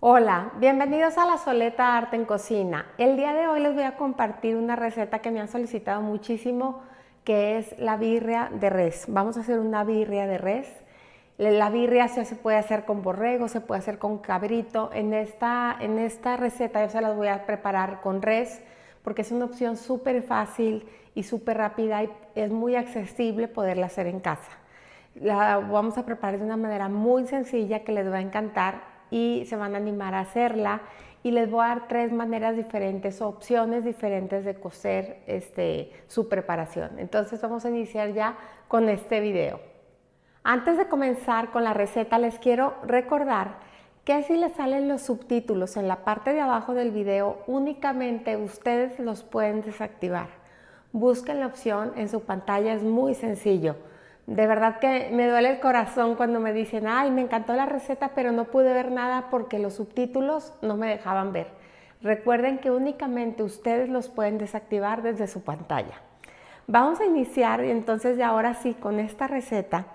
Hola, bienvenidos a La Soleta Arte en Cocina. El día de hoy les voy a compartir una receta que me han solicitado muchísimo, que es la birria de res. Vamos a hacer una birria de res. La birria se puede hacer con borrego, se puede hacer con cabrito. En esta receta yo se las voy a preparar con res porque es una opción súper fácil y súper rápida y es muy accesible poderla hacer en casa. La vamos a preparar de una manera muy sencilla que les va a encantar y se van a animar a hacerla, y les voy a dar 3 maneras diferentes, opciones diferentes de cocer su preparación. Entonces vamos a iniciar ya con este video. Antes de comenzar con la receta les quiero recordar que si les salen los subtítulos en la parte de abajo del video, únicamente ustedes los pueden desactivar. Busquen la opción en su pantalla, es muy sencillo. De verdad que me duele el corazón cuando me dicen, ay, me encantó la receta, pero no pude ver nada porque los subtítulos no me dejaban ver. Recuerden que únicamente ustedes los pueden desactivar desde su pantalla. Vamos a iniciar entonces ya ahora sí con esta receta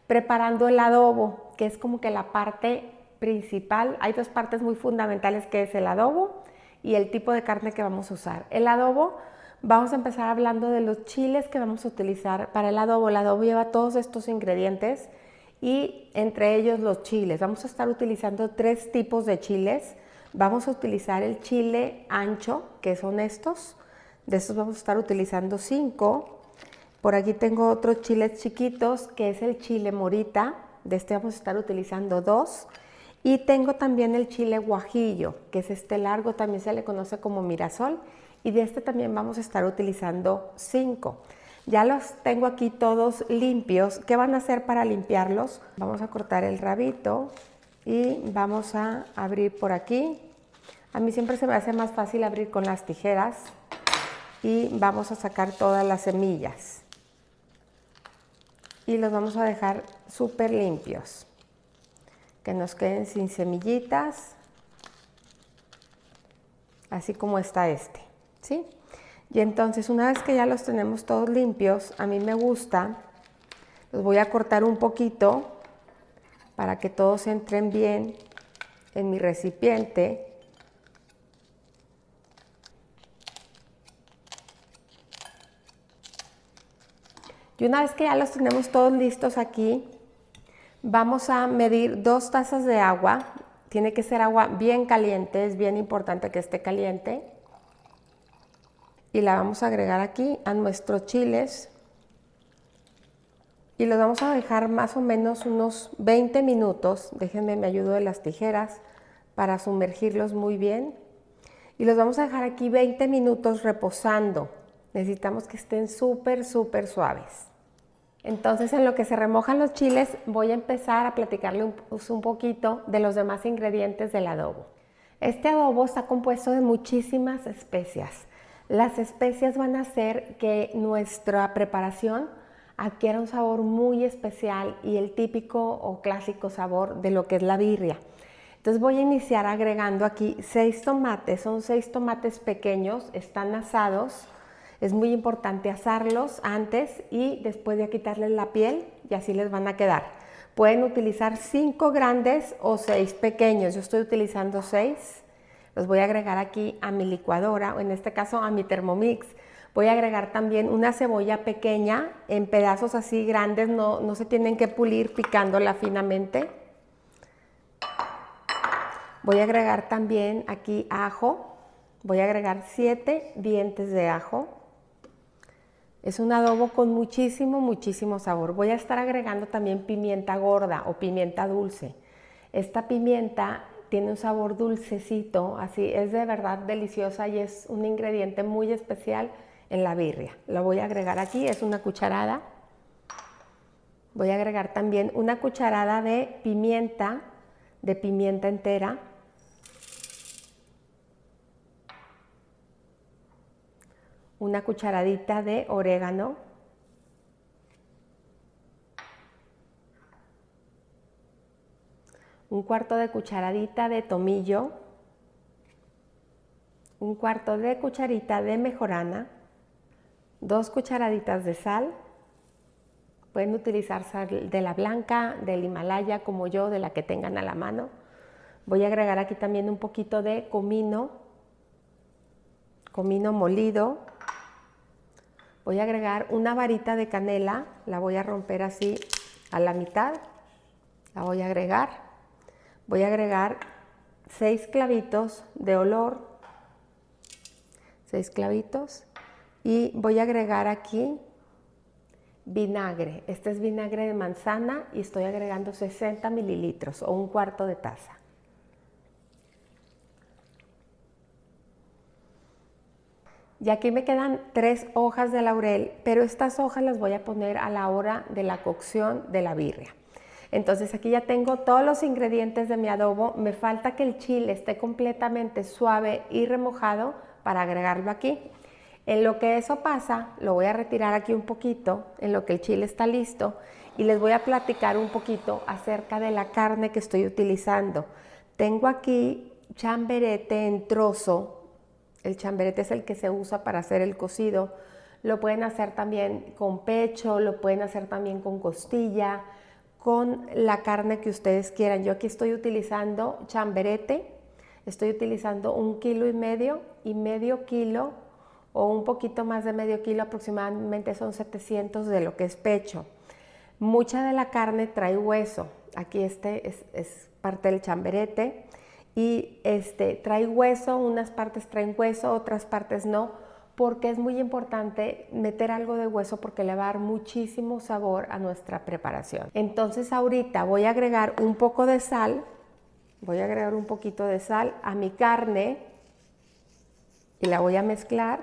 preparando el adobo, que es como que la parte principal. Hay 2 partes muy fundamentales, que es el adobo y el tipo de carne que vamos a usar. El adobo, vamos a empezar hablando de los chiles que vamos a utilizar para el adobo. El adobo lleva todos estos ingredientes y entre ellos los chiles. Vamos a estar utilizando 3 tipos de chiles. Vamos a utilizar el chile ancho, que son estos. De estos vamos a estar utilizando 5. Por aquí tengo otros chiles chiquitos, que es el chile morita. De este vamos a estar utilizando 2. Y tengo también el chile guajillo, que es este largo, también se le conoce como mirasol. Y de este también vamos a estar utilizando 5. Ya los tengo aquí todos limpios. ¿Qué van a hacer para limpiarlos? Vamos a cortar el rabito y vamos a abrir por aquí. A mí siempre se me hace más fácil abrir con las tijeras. Y vamos a sacar todas las semillas. Y los vamos a dejar súper limpios. Que nos queden sin semillitas. Así como está este. ¿Sí? Y entonces una vez que ya los tenemos todos limpios, a mí me gusta, los voy a cortar un poquito para que todos entren bien en mi recipiente. Y una vez que ya los tenemos todos listos aquí, vamos a medir 2 tazas de agua. Tiene que ser agua bien caliente, es bien importante que esté caliente. Y la vamos a agregar aquí a nuestros chiles y los vamos a dejar más o menos unos 20 minutos. Déjenme, me ayudo de las tijeras para sumergirlos muy bien. Y los vamos a dejar aquí 20 minutos reposando. Necesitamos que estén súper suaves. Entonces, en lo que se remojan los chiles, voy a empezar a platicarle un poquito de los demás ingredientes del adobo. Este adobo está compuesto de muchísimas especias. Las especias van a hacer que nuestra preparación adquiera un sabor muy especial y el típico o clásico sabor de lo que es la birria. Entonces voy a iniciar agregando aquí 6 tomates, son 6 tomates pequeños, están asados. Es muy importante asarlos antes y después de quitarles la piel, y así les van a quedar. Pueden utilizar 5 grandes o 6 pequeños, yo estoy utilizando 6. Los voy a agregar aquí a mi licuadora, o en este caso a mi Thermomix. Voy a agregar también una cebolla pequeña en pedazos así grandes, no se tienen que pulir picándola finamente. Voy a agregar también aquí ajo, voy a agregar 7 dientes de ajo. Es un adobo con muchísimo sabor. Voy a estar agregando también pimienta gorda o pimienta dulce. Esta pimienta tiene un sabor dulcecito, así es de verdad deliciosa y es un ingrediente muy especial en la birria. Lo voy a agregar aquí, es una cucharada. Voy a agregar también una cucharada de pimienta entera. Una cucharadita de orégano. Un cuarto de cucharadita de tomillo, un cuarto de cucharita de mejorana, 2 cucharaditas de sal. Pueden utilizar sal de la blanca, del Himalaya como yo, de la que tengan a la mano. Voy a agregar aquí también un poquito de comino molido. Voy a agregar una varita de canela, la voy a romper así a la mitad, la voy a agregar. Voy a agregar 6 clavitos de olor, 6 clavitos, y voy a agregar aquí vinagre. Este es vinagre de manzana y estoy agregando 60 mililitros o un cuarto de taza. Y aquí me quedan 3 hojas de laurel, pero estas hojas las voy a poner a la hora de la cocción de la birria. Entonces aquí ya tengo todos los ingredientes de mi adobo. Me falta que el chile esté completamente suave y remojado para agregarlo aquí. En lo que eso pasa, lo voy a retirar aquí un poquito, en lo que el chile está listo, y les voy a platicar un poquito acerca de la carne que estoy utilizando. Tengo aquí chamberete en trozo. El chamberete es el que se usa para hacer el cocido. Lo pueden hacer también con pecho, lo pueden hacer también con costilla, con la carne que ustedes quieran. Yo aquí estoy utilizando chamberete, estoy utilizando 1,5 kilos y medio kilo o un poquito más de medio kilo, aproximadamente son 700 de lo que es pecho. Mucha de la carne trae hueso. Aquí este es parte del chamberete. Y trae hueso, unas partes traen hueso, otras partes no, porque es muy importante meter algo de hueso porque le va a dar muchísimo sabor a nuestra preparación. Entonces ahorita voy a agregar un poco de sal, voy a agregar un poquito de sal a mi carne y la voy a mezclar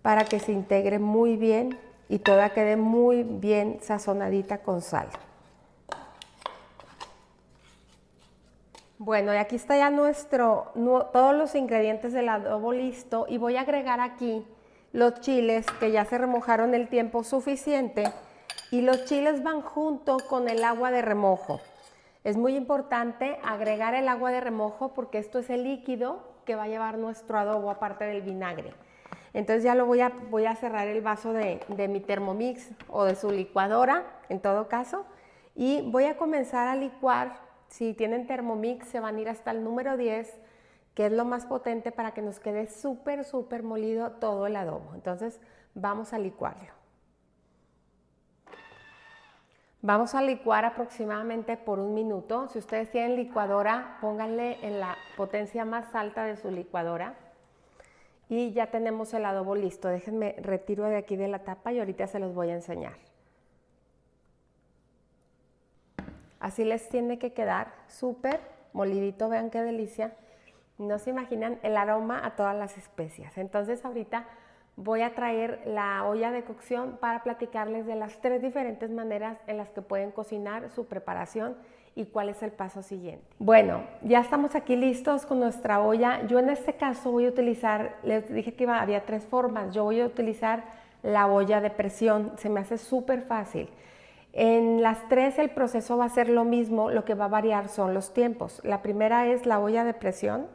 para que se integre muy bien y toda quede muy bien sazonadita con sal. Bueno, y aquí está ya todos los ingredientes del adobo listo y voy a agregar aquí los chiles que ya se remojaron el tiempo suficiente y los chiles van junto con el agua de remojo. Es muy importante agregar el agua de remojo porque esto es el líquido que va a llevar nuestro adobo aparte del vinagre. Entonces ya voy a cerrar el vaso de mi Thermomix o de su licuadora, en todo caso, y voy a comenzar a licuar. Si tienen Thermomix se van a ir hasta el número 10, que es lo más potente para que nos quede súper molido todo el adobo. Entonces vamos a licuarlo. Vamos a licuar aproximadamente por 1 minuto. Si ustedes tienen licuadora, pónganle en la potencia más alta de su licuadora. Y ya tenemos el adobo listo. Déjenme retiro de aquí de la tapa y ahorita se los voy a enseñar. Así les tiene que quedar súper molidito, vean qué delicia. No se imaginan el aroma a todas las especias. Entonces ahorita voy a traer la olla de cocción para platicarles de las 3 diferentes maneras en las que pueden cocinar su preparación y cuál es el paso siguiente. Bueno, ya estamos aquí listos con nuestra olla. Yo en este caso voy a utilizar, les dije que había 3 formas. Yo voy a utilizar la olla de presión, se me hace súper fácil. En las 3 el proceso va a ser lo mismo, lo que va a variar son los tiempos. La primera es la olla de presión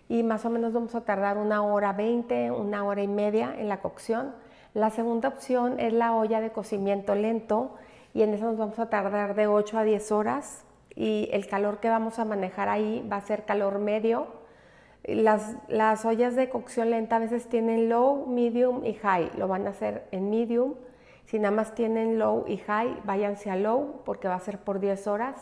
y más o menos vamos a tardar 1 hora 20, 1 hora y media en la cocción. La segunda opción es la olla de cocimiento lento y en esa nos vamos a tardar de 8 a 10 horas y el calor que vamos a manejar ahí va a ser calor medio. Las ollas de cocción lenta a veces tienen low, medium y high, lo van a hacer en medium. Si nada más tienen low y high, váyanse a low porque va a ser por 10 horas.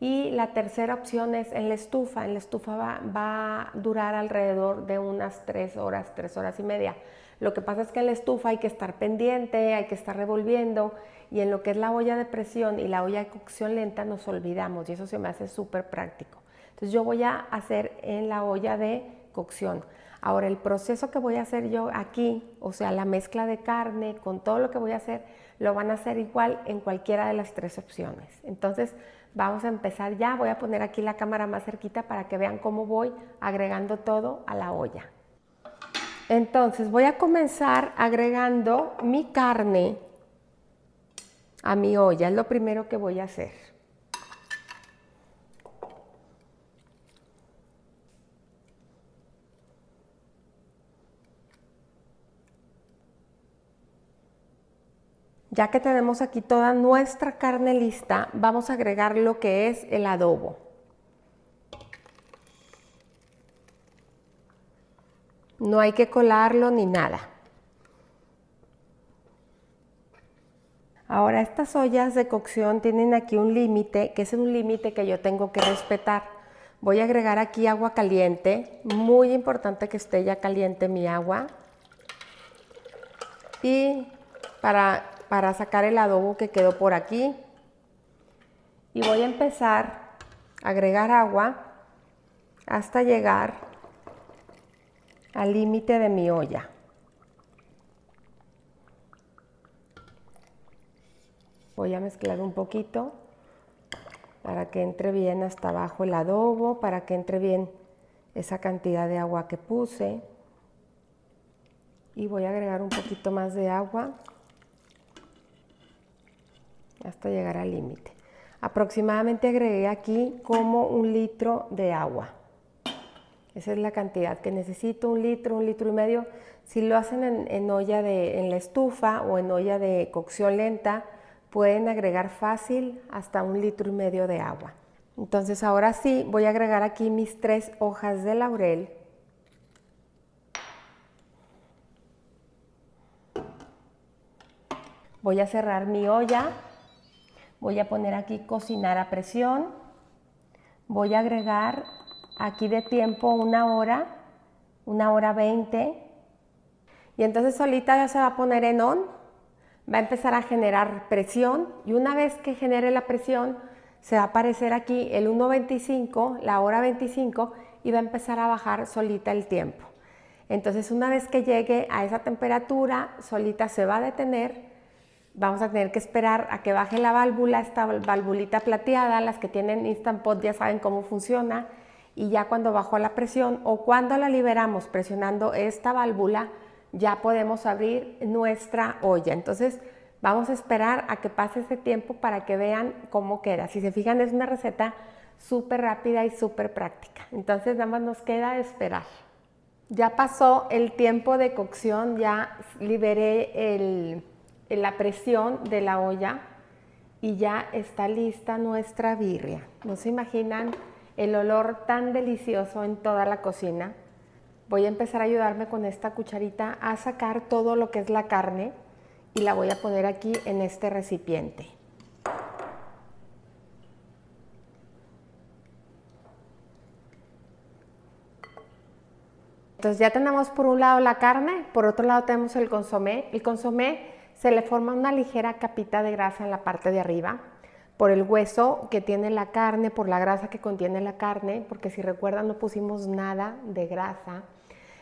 Y la tercera opción es en la estufa. En la estufa va a durar alrededor de unas 3 horas, 3 horas y media. Lo que pasa es que en la estufa hay que estar pendiente, hay que estar revolviendo y en lo que es la olla de presión y la olla de cocción lenta nos olvidamos y eso se me hace súper práctico. Entonces yo voy a hacer en la olla de cocción. Ahora el proceso que voy a hacer yo aquí, o sea la mezcla de carne con todo lo que voy a hacer, lo van a hacer igual en cualquiera de las 3 opciones. Entonces vamos a empezar ya, voy a poner aquí la cámara más cerquita para que vean cómo voy agregando todo a la olla. Entonces voy a comenzar agregando mi carne a mi olla, es lo primero que voy a hacer. Ya que tenemos aquí toda nuestra carne lista, vamos a agregar lo que es el adobo. No hay que colarlo ni nada. Ahora, estas ollas de cocción tienen aquí un límite, que es un límite que yo tengo que respetar. Voy a agregar aquí agua caliente, muy importante que esté ya caliente mi agua. Y para sacar el adobo que quedó por aquí. Y voy a empezar a agregar agua hasta llegar al límite de mi olla. Voy a mezclar un poquito para que entre bien hasta abajo el adobo, para que entre bien esa cantidad de agua que puse. Y voy a agregar un poquito más de agua hasta llegar al límite. Aproximadamente agregué aquí como 1 litro de agua. Esa es la cantidad que necesito, 1 litro y medio. Si lo hacen en la estufa o en olla de cocción lenta, pueden agregar fácil hasta 1 litro y medio de agua. Entonces ahora sí, voy a agregar aquí mis 3 hojas de laurel. Voy a cerrar mi olla. Voy a poner aquí cocinar a presión. Voy a agregar aquí de tiempo 1 hora, 1 hora 20. Y entonces solita ya se va a poner en on. Va a empezar a generar presión. Y una vez que genere la presión, se va a aparecer aquí el 1.25, la hora 25, y va a empezar a bajar solita el tiempo. Entonces una vez que llegue a esa temperatura, solita se va a detener. Vamos a tener que esperar a que baje la válvula, esta valvulita plateada. Las que tienen Instant Pot ya saben cómo funciona. Y ya cuando bajó la presión o cuando la liberamos presionando esta válvula, ya podemos abrir nuestra olla. Entonces vamos a esperar a que pase ese tiempo para que vean cómo queda. Si se fijan, es una receta súper rápida y súper práctica. Entonces nada más nos queda esperar. Ya pasó el tiempo de cocción, ya liberé la presión de la olla y ya está lista nuestra birria. No se imaginan el olor tan delicioso en toda la cocina. Voy a empezar a ayudarme con esta cucharita a sacar todo lo que es la carne y la voy a poner aquí en este recipiente. Entonces ya tenemos por un lado la carne, por otro lado tenemos el consomé. El consomé se le forma una ligera capita de grasa en la parte de arriba, por el hueso que tiene la carne, por la grasa que contiene la carne, porque si recuerdan no pusimos nada de grasa.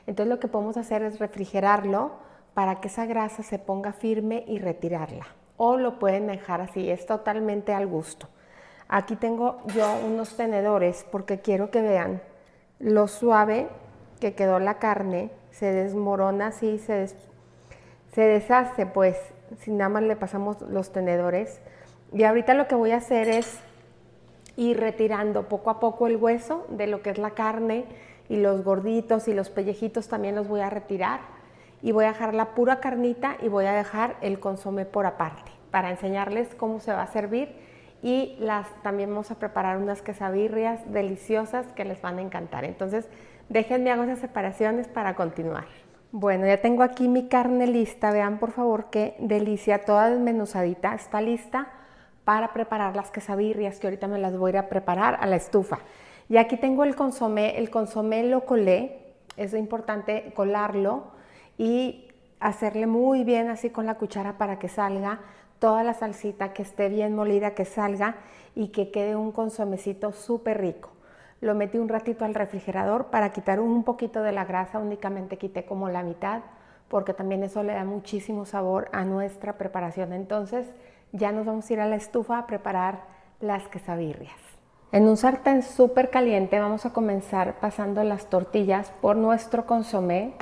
Entonces lo que podemos hacer es refrigerarlo para que esa grasa se ponga firme y retirarla. O lo pueden dejar así, es totalmente al gusto. Aquí tengo yo unos tenedores porque quiero que vean lo suave que quedó la carne, se desmorona así, se deshace pues, si nada más le pasamos los tenedores. Y ahorita lo que voy a hacer es ir retirando poco a poco el hueso de lo que es la carne y los gorditos y los pellejitos también los voy a retirar. Y voy a dejar la pura carnita y voy a dejar el consomé por aparte para enseñarles cómo se va a servir. Y también vamos a preparar unas quesabirrias deliciosas que les van a encantar. Entonces déjenme hago esas separaciones para continuar. Bueno, ya tengo aquí mi carne lista. Vean por favor qué delicia, toda desmenuzadita. Está lista para preparar las quesabirrias que ahorita me las voy a ir a preparar a la estufa. Y aquí tengo el consomé lo colé. Es importante colarlo y hacerle muy bien así con la cuchara para que salga toda la salsita, que esté bien molida, que salga y que quede un consomecito súper rico. Lo metí un ratito al refrigerador para quitar un poquito de la grasa, únicamente quité como la mitad, porque también eso le da muchísimo sabor a nuestra preparación. Entonces ya nos vamos a ir a la estufa a preparar las quesabirrias. En un sartén súper caliente vamos a comenzar pasando las tortillas por nuestro consomé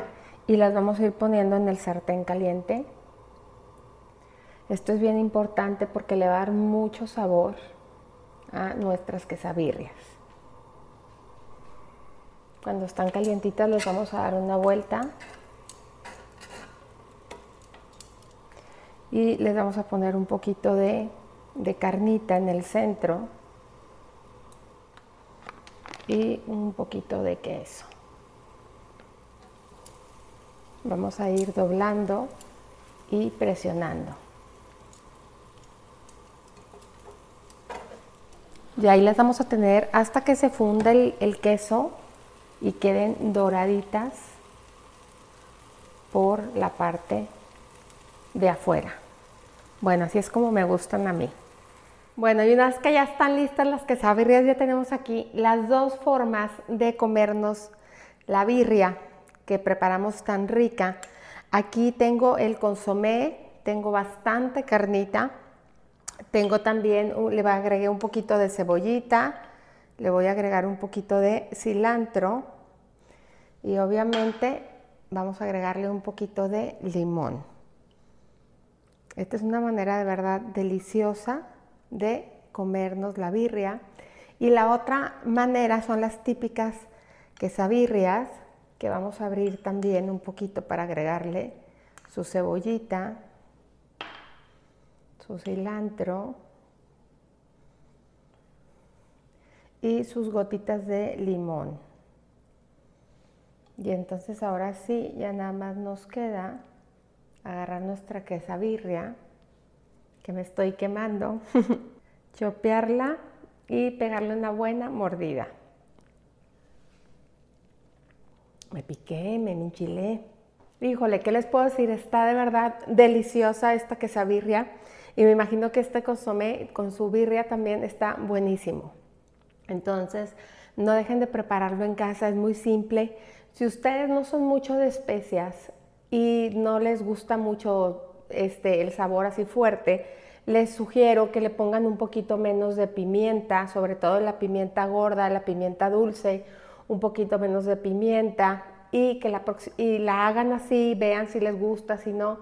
y las vamos a ir poniendo en el sartén caliente. Esto es bien importante porque le va a dar mucho sabor a nuestras quesabirrias. Cuando están calientitas les vamos a dar una vuelta y les vamos a poner un poquito de carnita en el centro y un poquito de queso. Vamos a ir doblando y presionando. Y ahí las vamos a tener hasta que se funda el queso y queden doraditas por la parte de afuera. Bueno, así es como me gustan a mí. Bueno, y una vez que ya están listas las quesabirrias, ya tenemos aquí las dos formas de comernos la birria que preparamos tan rica. Aquí tengo el consomé, tengo bastante carnita. Tengo también, le agregué un poquito de cebollita, le voy a agregar un poquito de cilantro y obviamente vamos a agregarle un poquito de limón. Esta es una manera de verdad deliciosa de comernos la birria. Y la otra manera son las típicas quesabirrias, que vamos a abrir también un poquito para agregarle su cebollita, su cilantro y sus gotitas de limón. Y entonces ahora sí, ya nada más nos queda agarrar nuestra quesabirria, que me estoy quemando, chopearla y pegarle una buena mordida. Me piqué, me enchilé. Híjole, ¿qué les puedo decir? Está de verdad deliciosa esta quesabirria y me imagino que este consomé con su birria también está buenísimo. Entonces, no dejen de prepararlo en casa, es muy simple. Si ustedes no son mucho de especias y no les gusta mucho el sabor así fuerte, les sugiero que le pongan un poquito menos de pimienta, sobre todo la pimienta gorda, la pimienta dulce, un poquito menos de pimienta y que la hagan así, vean si les gusta, si no,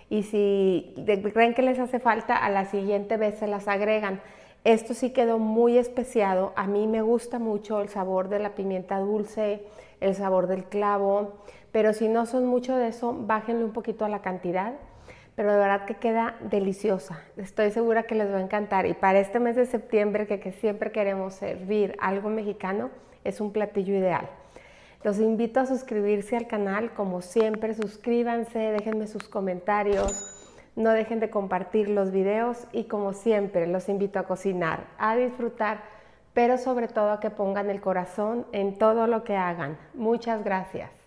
y si creen que les hace falta, a la siguiente vez se las agregan. Esto sí quedó muy especiado, a mí me gusta mucho el sabor de la pimienta dulce, el sabor del clavo, pero si no son mucho de eso, bájenle un poquito a la cantidad, pero de verdad que queda deliciosa. Estoy segura que les va a encantar y para este mes de septiembre que siempre queremos servir algo mexicano, es un platillo ideal. Los invito a suscribirse al canal, como siempre, suscríbanse, déjenme sus comentarios, no dejen de compartir los videos y como siempre los invito a cocinar, a disfrutar, pero sobre todo a que pongan el corazón en todo lo que hagan. Muchas gracias.